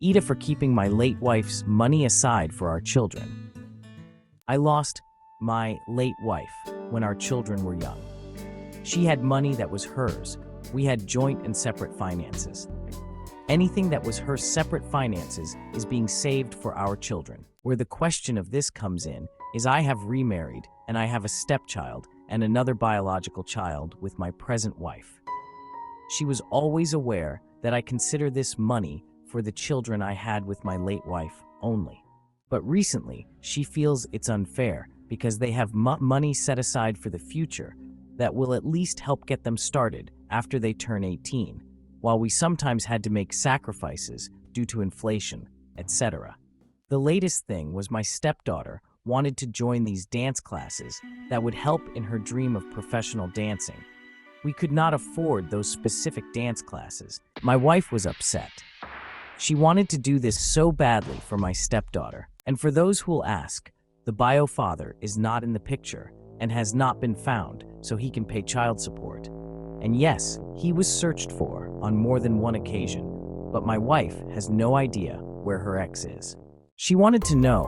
AITA for keeping my late wife's money aside for our children. I lost my late wife when our children were young. She had money that was hers. We had joint and separate finances. Anything that was her separate finances is being saved for our children. Where the question of this comes in is I have remarried and I have a stepchild and another biological child with my present wife. She was always aware that I consider this money for the children I had with my late wife only. But recently, she feels it's unfair because they have money set aside for the future that will at least help get them started after they turn 18, while we sometimes had to make sacrifices due to inflation, etc. The latest thing was my stepdaughter wanted to join these dance classes that would help in her dream of professional dancing. We could not afford those specific dance classes. My wife was upset. She wanted to do this so badly for my stepdaughter. And for those who will ask, the bio father is not in the picture and has not been found so he can pay child support. And yes, he was searched for on more than one occasion, but my wife has no idea where her ex is. She wanted to know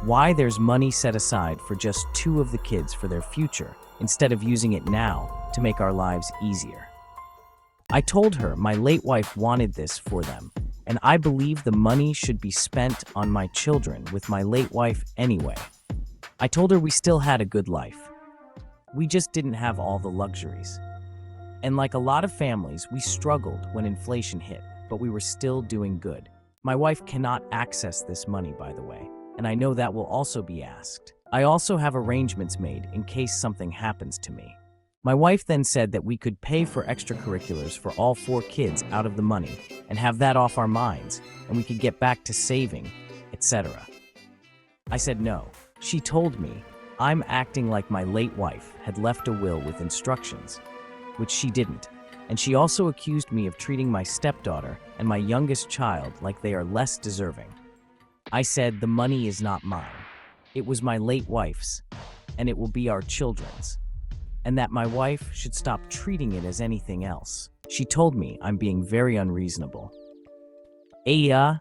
why there's money set aside for just 2 of the kids for their future instead of using it now to make our lives easier. I told her my late wife wanted this for them, and I believe the money should be spent on my children with my late wife anyway. I told her we still had a good life. We just didn't have all the luxuries. And like a lot of families, we struggled when inflation hit, but we were still doing good. My wife cannot access this money, by the way, and I know that will also be asked. I also have arrangements made in case something happens to me. My wife then said that we could pay for extracurriculars for all 4 kids out of the money and have that off our minds, and we could get back to saving, etc. I said no. She told me I'm acting like my late wife had left a will with instructions, which she didn't, and she also accused me of treating my stepdaughter and my youngest child like they are less deserving. I said the money is not mine. It was my late wife's, and it will be our children's, and that my wife should stop treating it as anything else. She told me I'm being very unreasonable. AITA